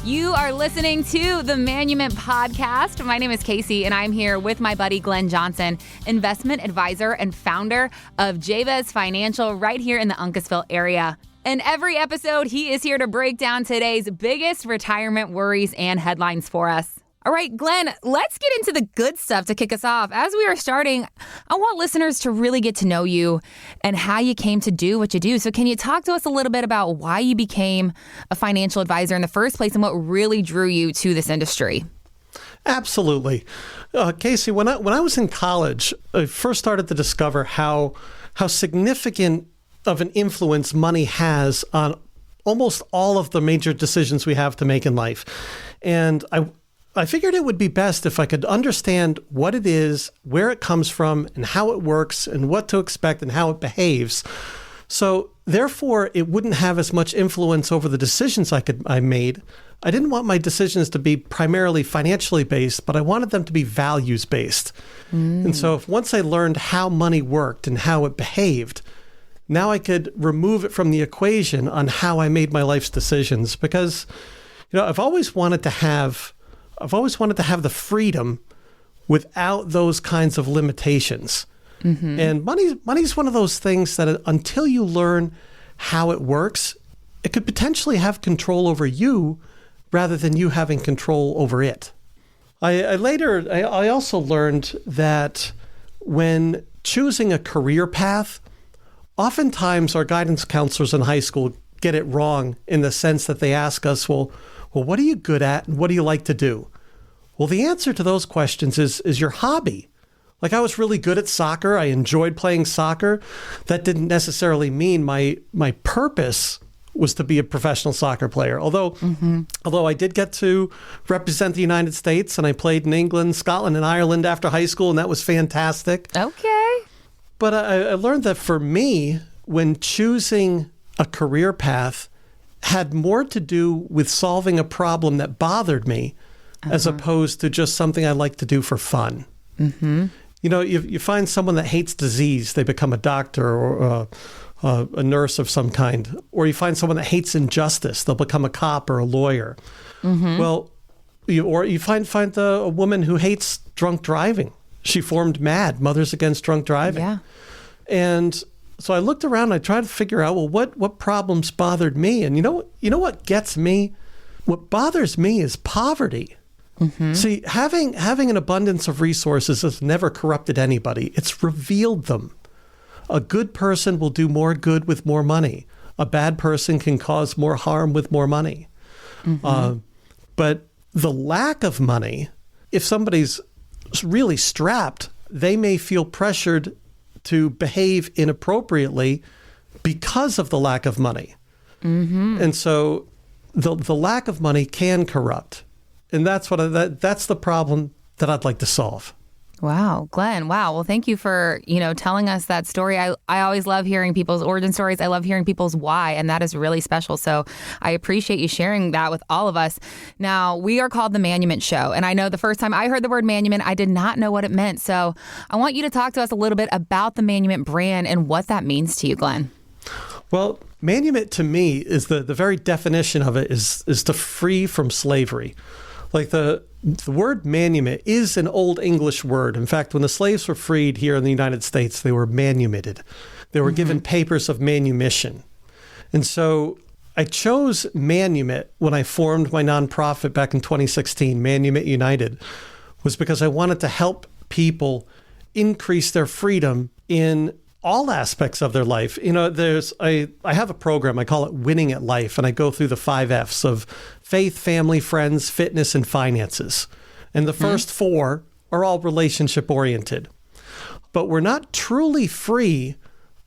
You are listening to the Manumit Podcast. My name is Casey, and I'm here with my buddy Glenn Johnson, investment advisor and founder of Jabez Financial right here in the Uncasville area. In every episode, he is here to break down today's biggest retirement worries and headlines for us. All right, Glenn, let's get into the good stuff to kick us off. As we are starting, I want listeners to really get to know you and how you came to do what you do. So can you talk to us a little bit about why you became a financial advisor in the first place and what really drew you to this industry? Absolutely. Casey, when I was in college, I first started to discover how significant of an influence money has on almost all of the major decisions we have to make in life. And I figured it would be best if I could understand what it is, where it comes from, and how it works, and what to expect and how it behaves. So therefore, it wouldn't have as much influence over the decisions I made. I didn't want my decisions to be primarily financially based, but I wanted them to be values based. And so once I learned how money worked and how it behaved, now I could remove it from the equation on how I made my life's decisions. Because, I've always wanted to have the freedom without those kinds of limitations. Mm-hmm. And money's one of those things that until you learn how it works, it could potentially have control over you rather than you having control over it. I also learned that when choosing a career path, oftentimes our guidance counselors in high school get it wrong in the sense that they ask us, well, what are you good at and what do you like to do? Well, the answer to those questions is your hobby. Like, I was really good at soccer. I enjoyed playing soccer. That didn't necessarily mean my purpose was to be a professional soccer player. Although I did get to represent the United States, and I played in England, Scotland, and Ireland after high school, and that was fantastic. Okay. But I learned that for me, when choosing a career path, had more to do with solving a problem that bothered me as opposed to just something I like to do for fun. Mm-hmm. You find someone that hates disease, they become a doctor or a nurse of some kind. Or you find someone that hates injustice, they'll become a cop or a lawyer. Mm-hmm. Well, you find a woman who hates drunk driving. She formed MAD, Mothers Against Drunk Driving. Yeah. And so I looked around and I tried to figure out, well, what problems bothered me? And you know what gets me? What bothers me is poverty. Mm-hmm. See, having an abundance of resources has never corrupted anybody. It's revealed them. A good person will do more good with more money. A bad person can cause more harm with more money. Mm-hmm. But the lack of money, if somebody's really strapped, they may feel pressured to behave inappropriately because of the lack of money. Mm-hmm. And so the lack of money can corrupt. And that's the problem that I'd like to solve. Wow, Glenn. Wow. Well, thank you for, telling us that story. I always love hearing people's origin stories. I love hearing people's why, and that is really special. So I appreciate you sharing that with all of us. Now, we are called the Manumit Show, and I know the first time I heard the word Manumit, I did not know what it meant. So I want you to talk to us a little bit about the Manumit brand and what that means to you, Glenn. Well, Manumit to me is the very definition of it is to free from slavery. Like the word manumit is an old English word. In fact, when the slaves were freed here in the United States, they were manumitted. They were given papers of manumission. And so I chose Manumit when I formed my nonprofit back in 2016, Manumit United, was because I wanted to help people increase their freedom in all aspects of their life. I have a program, I call it Winning at Life, and I go through the 5 F's of faith, family, friends, fitness, and finances. And the first 4 are all relationship oriented. But we're not truly free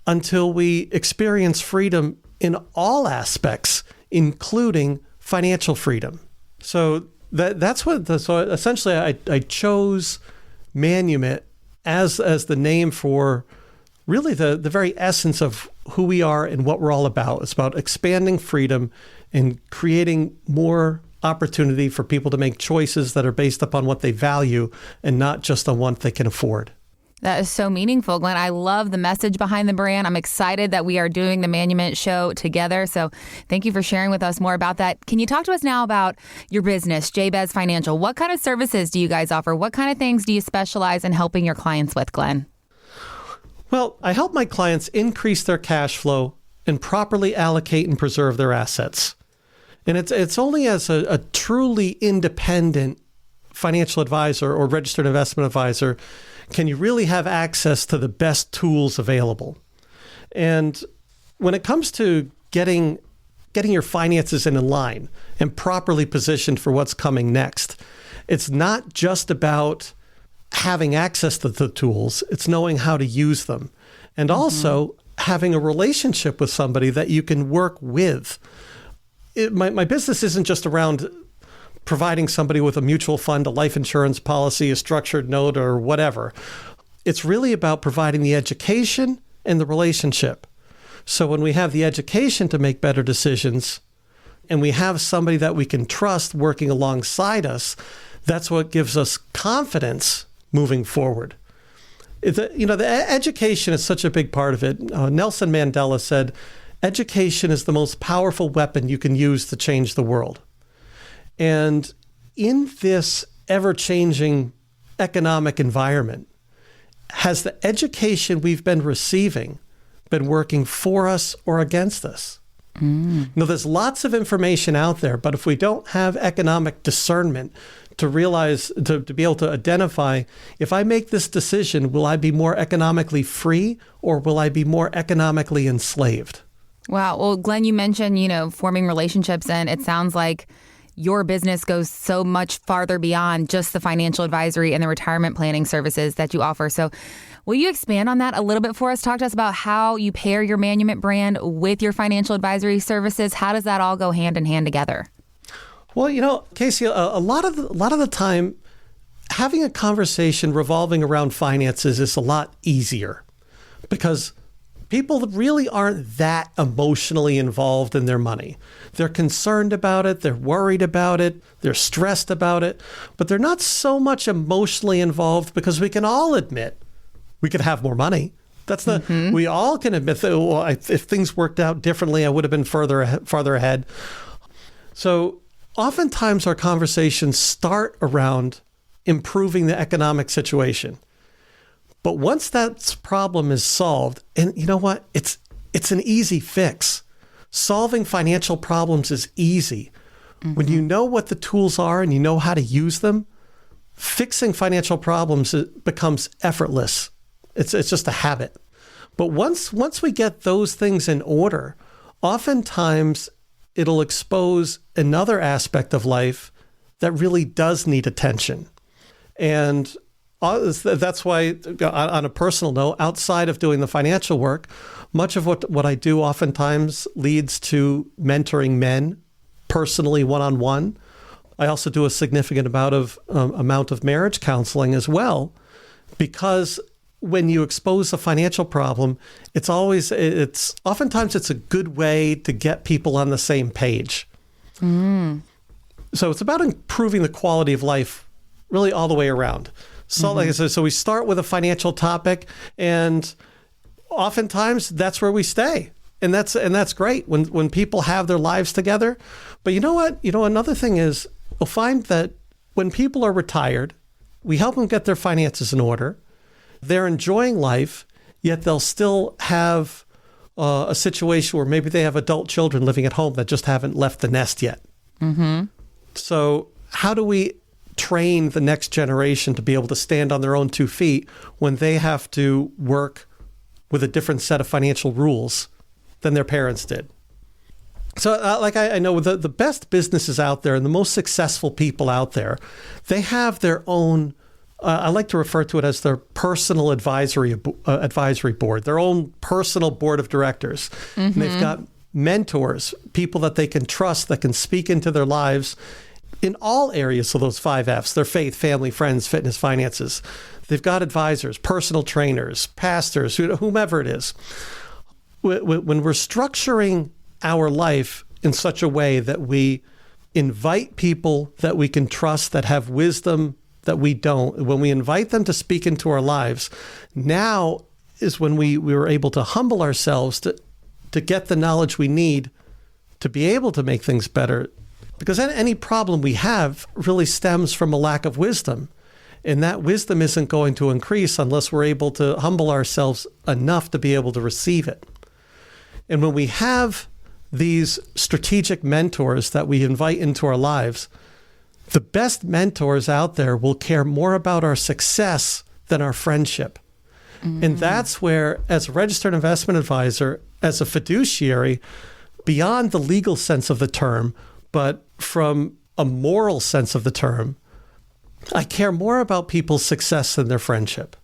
until we experience freedom in all aspects, including financial freedom. So so essentially I chose Manumit as the name for really the very essence of who we are and what we're all about. It's about expanding freedom and creating more opportunity for people to make choices that are based upon what they value and not just on what they can afford. That is so meaningful, Glenn. I love the message behind the brand. I'm excited that we are doing the Manumit Show together. So thank you for sharing with us more about that. Can you talk to us now about your business, Jabez Financial? What kind of services do you guys offer? What kind of things do you specialize in helping your clients with, Glenn? Well, I help my clients increase their cash flow and properly allocate and preserve their assets. And it's only as a truly independent financial advisor or registered investment advisor can you really have access to the best tools available. And when it comes to getting your finances in line and properly positioned for what's coming next, it's not just about having access to the tools, it's knowing how to use them. And also having a relationship with somebody that you can work with. My business isn't just around providing somebody with a mutual fund, a life insurance policy, a structured note, or whatever. It's really about providing the education and the relationship. So when we have the education to make better decisions, and we have somebody that we can trust working alongside us, that's what gives us confidence moving forward. The education is such a big part of it. Nelson Mandela said, education is the most powerful weapon you can use to change the world. And in this ever-changing economic environment, has the education we've been receiving been working for us or against us? There's lots of information out there, but if we don't have economic discernment to realize, to be able to identify, if I make this decision, will I be more economically free or will I be more economically enslaved? Wow. Well, Glenn, you mentioned, forming relationships, and it sounds like your business goes so much farther beyond just the financial advisory and the retirement planning services that you offer. So will you expand on that a little bit for us? Talk to us about how you pair your Manumit brand with your financial advisory services. How does that all go hand in hand together? Well, Casey, a lot of the time, having a conversation revolving around finances is a lot easier because people really aren't that emotionally involved in their money. They're concerned about it. They're worried about it. They're stressed about it. But they're not so much emotionally involved because we can all admit we could have more money. We all can admit that, if things worked out differently, I would have been farther ahead. So oftentimes our conversations start around improving the economic situation. But once that problem is solved, and you know what? It's an easy fix. Solving financial problems is easy. When you know what the tools are and you know how to use them, fixing financial problems becomes effortless. It's just a habit. But once we get those things in order, oftentimes it'll expose another aspect of life that really does need attention. And that's why, on a personal note, outside of doing the financial work, much of what I do oftentimes leads to mentoring men personally, one-on-one. I also do a significant amount of marriage counseling as well, because when you expose a financial problem, oftentimes it's a good way to get people on the same page. So it's about improving the quality of life really all the way around. So like I said, so we start with a financial topic, and oftentimes that's where we stay. And that's great when people have their lives together. But you know what? Another thing is, we'll find that when people are retired, we help them get their finances in order. They're enjoying life, yet they'll still have a situation where maybe they have adult children living at home that just haven't left the nest yet. So how do we train the next generation to be able to stand on their own 2 feet when they have to work with a different set of financial rules than their parents did? So I know the best businesses out there and the most successful people out there, they have their own, I like to refer to it as their personal advisory board, their own personal board of directors. And they've got mentors, people that they can trust, that can speak into their lives in all areas of those 5 F's, their faith, family, friends, fitness, finances. They've got advisors, personal trainers, pastors, whomever it is. When we're structuring our life in such a way that we invite people that we can trust, that have wisdom that we don't, when we invite them to speak into our lives, now is when we were able to humble ourselves to get the knowledge we need to be able to make things better. Because any problem we have really stems from a lack of wisdom. And that wisdom isn't going to increase unless we're able to humble ourselves enough to be able to receive it. And when we have these strategic mentors that we invite into our lives, the best mentors out there will care more about our success than our friendship. Mm-hmm. And that's where, as a registered investment advisor, as a fiduciary, beyond the legal sense of the term, but from a moral sense of the term, I care more about people's success than their friendship.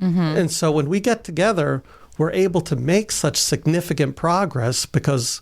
Mm-hmm. And so when we get together, we're able to make such significant progress because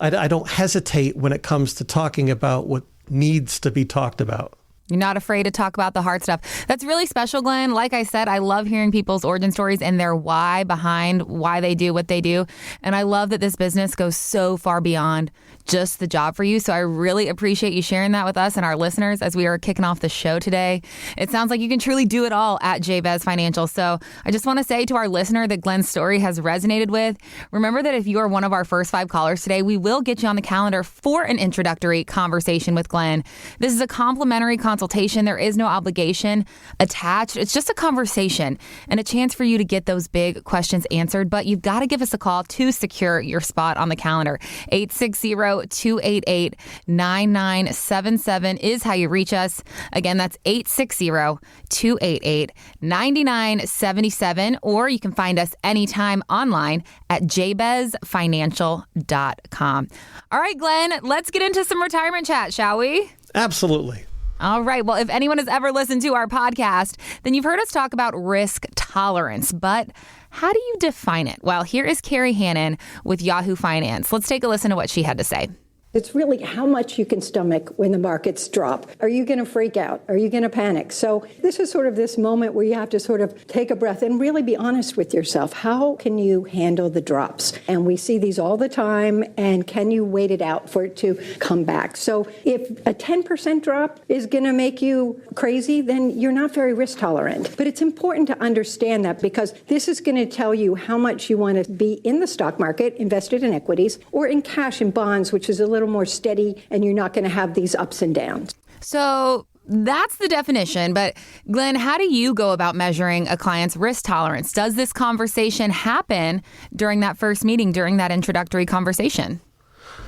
I don't hesitate when it comes to talking about what needs to be talked about. You're not afraid to talk about the hard stuff. That's really special, Glenn. Like I said, I love hearing people's origin stories and their why behind why they do what they do. And I love that this business goes so far beyond just the job for you. So I really appreciate you sharing that with us and our listeners as we are kicking off the show today. It sounds like you can truly do it all at Jabez Financial. So I just want to say to our listener that Glenn's story has resonated with. Remember that if you are one of our first 5 callers today, we will get you on the calendar for an introductory conversation with Glenn. This is a complimentary consultation. There is no obligation attached. It's just a conversation and a chance for you to get those big questions answered. But you've got to give us a call to secure your spot on the calendar. 860-288-9977 is how you reach us. Again, that's 860-288-9977. Or you can find us anytime online at jabezfinancial.com. All right, Glenn, let's get into some retirement chat, shall we? Absolutely. All right. Well, if anyone has ever listened to our podcast, then you've heard us talk about risk tolerance. But how do you define it? Well, here is Carrie Hannon with Yahoo Finance. Let's take a listen to what she had to say. It's really how much you can stomach when the markets drop. Are you going to freak out? Are you going to panic? So this is sort of this moment where you have to sort of take a breath and really be honest with yourself. How can you handle the drops? And we see these all the time. And can you wait it out for it to come back? So if a 10% drop is going to make you crazy, then you're not very risk tolerant. But it's important to understand that because this is going to tell you how much you want to be in the stock market, invested in equities, or in cash and bonds, which is a little more steady, and you're not going to have these ups and downs. So that's the definition. But Glenn, how do you go about measuring a client's risk tolerance? Does this conversation happen during that first meeting, during that introductory conversation?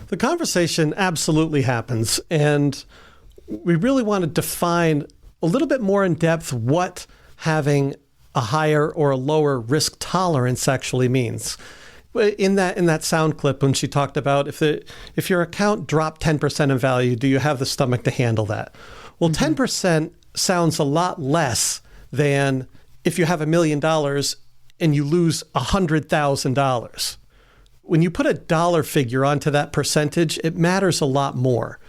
The conversation absolutely happens. And we really want to define a little bit more in depth what having a higher or a lower risk tolerance actually means. In that sound clip, when she talked about if your account dropped 10% in value, do you have the stomach to handle that? Well, 10% sounds a lot less than if you have $1 million and you lose $100,000. When you put a dollar figure onto that percentage, it matters a lot more.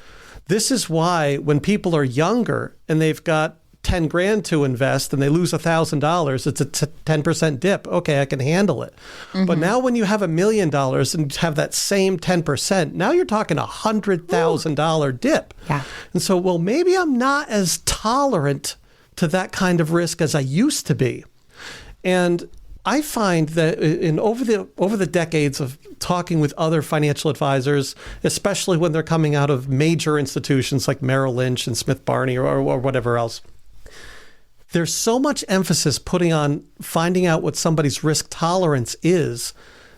This is why when people are younger and they've got 10 grand to invest and they lose $1,000, it's a 10% dip. Okay, I can handle it. Mm-hmm. But now when you have $1 million and have that same 10%, now you're talking $100,000 dip. Yeah. And so, well, maybe I'm not as tolerant to that kind of risk as I used to be. And I find that over the decades of talking with other financial advisors, especially when they're coming out of major institutions like Merrill Lynch and Smith Barney or whatever else, there's so much emphasis putting on finding out what somebody's risk tolerance is.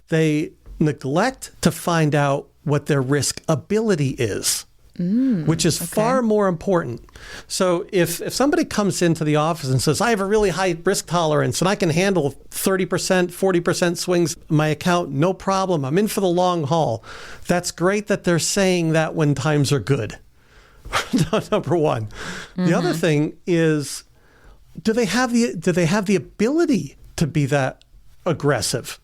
They neglect to find out what their risk ability is, which is far more important. So if somebody comes into the office and says, I have a really high risk tolerance and I can handle 30%, 40% swings in my account, no problem. I'm in for the long haul. That's great that they're saying that when times are good. Number one. The other thing is, do they have the ability to be that aggressive?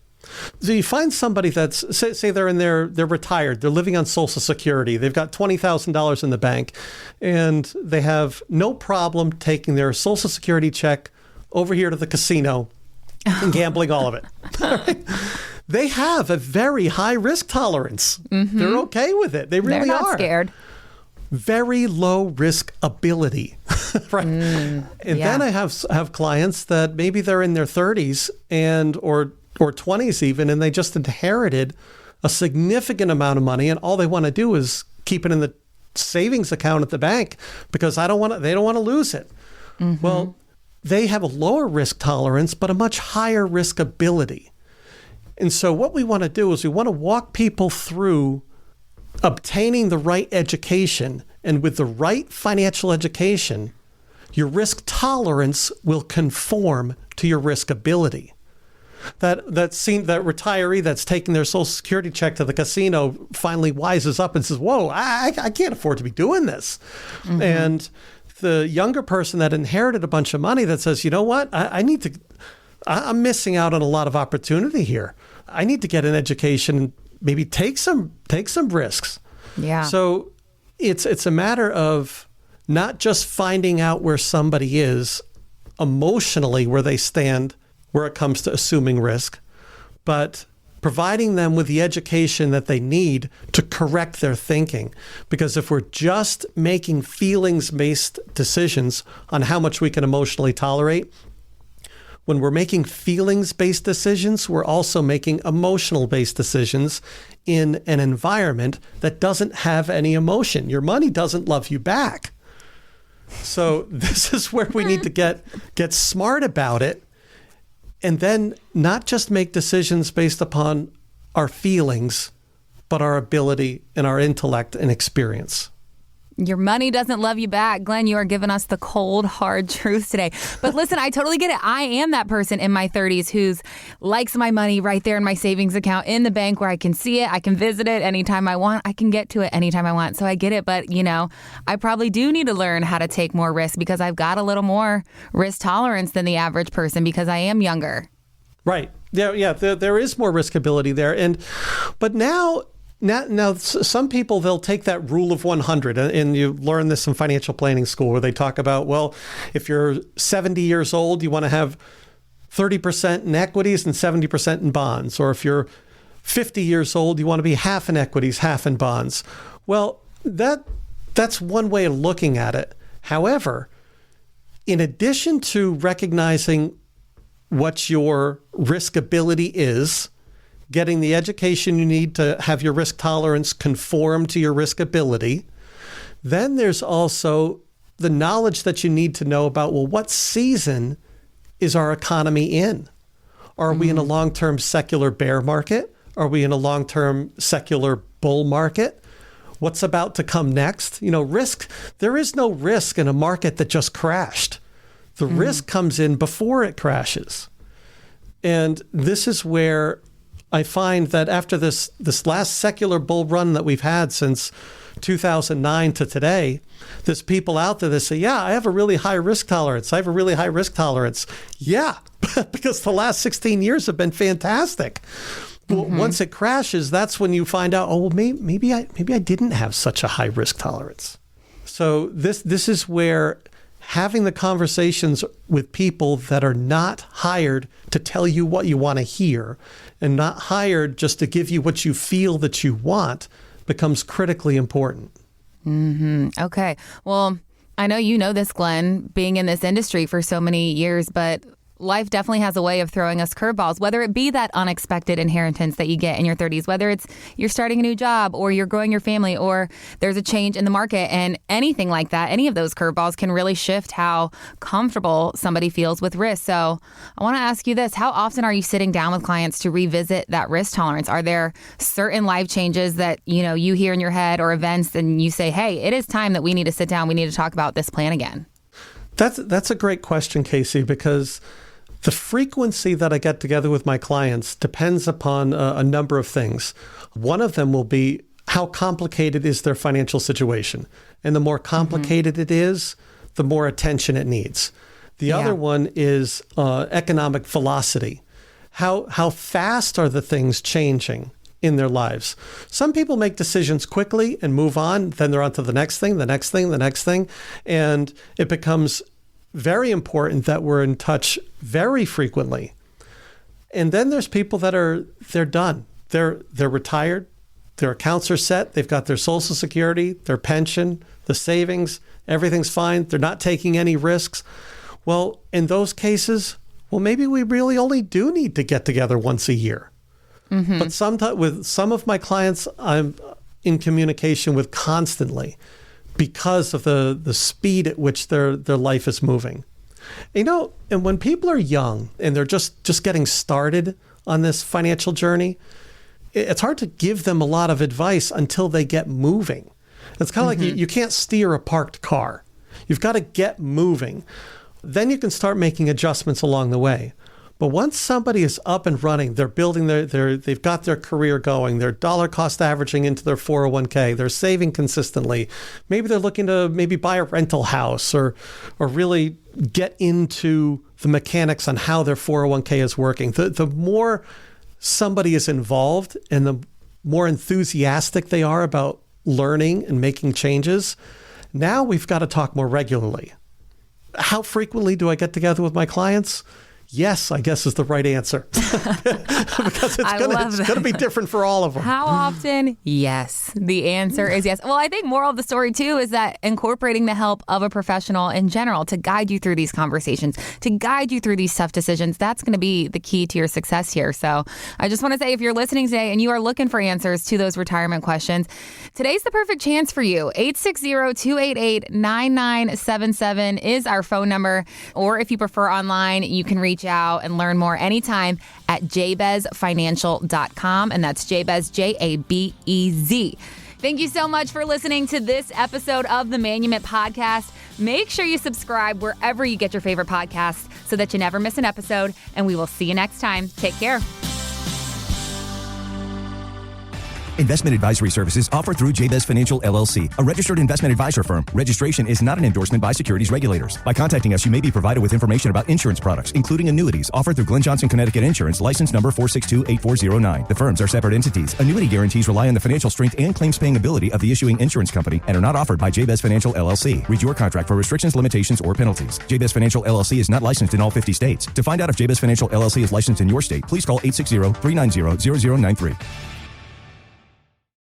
So you find somebody that's, say they're retired, they're living on Social Security, they've got $20,000 in the bank, and they have no problem taking their Social Security check over here to the casino and gambling all of it. They have a very high risk tolerance. Mm-hmm. They're okay with it. They really are. They're not scared. Very low risk ability. right? And then I have clients that maybe they're in their 30s or 20s even, and they just inherited a significant amount of money, and all they want to do is keep it in the savings account at the bank because they don't want to lose it. Well, they have a lower risk tolerance, but a much higher risk ability. And so what we want to do is we want to walk people through obtaining the right education. And with the right financial education, your risk tolerance will conform to your risk ability. That retiree that's taking their Social Security check to the casino finally wises up and says, whoa, I can't afford to be doing this. And the younger person that inherited a bunch of money that says, you know what, I'm missing out on a lot of opportunity here. I need to get an education and maybe take some risks. Yeah. So it's a matter of not just finding out where somebody is emotionally, where they stand, where it comes to assuming risk, but providing them with the education that they need to correct their thinking. Because if we're just making feelings-based decisions on how much we can emotionally tolerate, when we're making feelings-based decisions, we're also making emotional-based decisions in an environment that doesn't have any emotion. Your money doesn't love you back. So this is where we need to get smart about it, and then not just make decisions based upon our feelings, but our ability and our intellect and experience. Your money doesn't love you back. Glenn, you are giving us the cold, hard truth today. But listen, I totally get it. I am that person in my 30s who likes my money right there in my savings account in the bank where I can see it. I can visit it anytime I want. I can get to it anytime I want. So I get it. But, I probably do need to learn how to take more risk because I've got a little more risk tolerance than the average person because I am younger. Right. Yeah. There is more riskability there. But now, some people, they'll take that rule of 100, and you learn this in financial planning school where they talk about, well, if you're 70 years old, you want to have 30% in equities and 70% in bonds. Or if you're 50 years old, you want to be half in equities, half in bonds. Well, that's one way of looking at it. However, in addition to recognizing what your risk ability is, getting the education you need to have your risk tolerance conform to your risk ability, then there's also the knowledge that you need to know about, well, what season is our economy in? Are we in a long-term secular bear market? Are we in a long-term secular bull market? What's about to come next? Risk, there is no risk in a market that just crashed. The risk comes in before it crashes. And this is where I find that after this last secular bull run that we've had since 2009 to today, there's people out there that say, yeah, I have a really high risk tolerance. I have a really high risk tolerance. Yeah, because the last 16 years have been fantastic. But once it crashes, that's when you find out, oh, well, maybe I didn't have such a high risk tolerance. So this is where having the conversations with people that are not hired to tell you what you want to hear and not hired just to give you what you feel that you want becomes critically important. Okay. Well, I know you know this, Glenn, being in this industry for so many years, but life definitely has a way of throwing us curveballs, whether it be that unexpected inheritance that you get in your 30s, whether it's you're starting a new job or you're growing your family or there's a change in the market, and anything like that. Any of those curveballs can really shift how comfortable somebody feels with risk. So I want to ask you this. How often are you sitting down with clients to revisit that risk tolerance? Are there certain life changes that, you hear in your head or events and you say, hey, it is time that we need to sit down. We need to talk about this plan again? That's a great question, Casey, because the frequency that I get together with my clients depends upon a number of things. One of them will be how complicated is their financial situation. And the more complicated it is, the more attention it needs. The other one is economic velocity. How fast are the things changing in their lives? Some people make decisions quickly and move on. Then they're on to the next thing, the next thing, the next thing. And it becomes very important that we're in touch very frequently. And then there's people that they're done. They're retired. Their accounts are set. They've got their Social Security, their pension, the savings. Everything's fine. They're not taking any risks. Well, in those cases, maybe we really only do need to get together once a year. Mm-hmm. But sometimes with some of my clients, I'm in communication with constantly because of the speed at which their life is moving. And when people are young and they're just getting started on this financial journey, it's hard to give them a lot of advice until they get moving. It's kind of like you can't steer a parked car. You've got to get moving. Then you can start making adjustments along the way. But once somebody is up and running, they're building they've got their career going, they're dollar cost averaging into their 401k, they're saving consistently. Maybe they're looking to buy a rental house or really get into the mechanics on how their 401k is working. The more somebody is involved and the more enthusiastic they are about learning and making changes, now we've got to talk more regularly. How frequently do I get together with my clients? Yes, I guess is the right answer. Because it's going to be different for all of them. How often? Yes. The answer is yes. Well, I think moral of the story, too, is that incorporating the help of a professional in general to guide you through these conversations, to guide you through these tough decisions, that's going to be the key to your success here. So I just want to say, if you're listening today and you are looking for answers to those retirement questions, today's the perfect chance for you. 860-288-9977 is our phone number. Or if you prefer online, you can reach out and learn more anytime at jabezfinancial.com. And that's Jabez, Jabez. Thank you so much for listening to this episode of the Manumit Podcast. Make sure you subscribe wherever you get your favorite podcasts so that you never miss an episode. And we will see you next time. Take care. Investment advisory services offered through Jabez Financial, LLC, a registered investment advisor firm. Registration is not an endorsement by securities regulators. By contacting us, you may be provided with information about insurance products, including annuities, offered through Glenn Johnson, Connecticut Insurance, license number 4628409. The firms are separate entities. Annuity guarantees rely on the financial strength and claims-paying ability of the issuing insurance company and are not offered by Jabez Financial, LLC. Read your contract for restrictions, limitations, or penalties. Jabez Financial, LLC is not licensed in all 50 states. To find out if Jabez Financial, LLC is licensed in your state, please call 860-390-0093.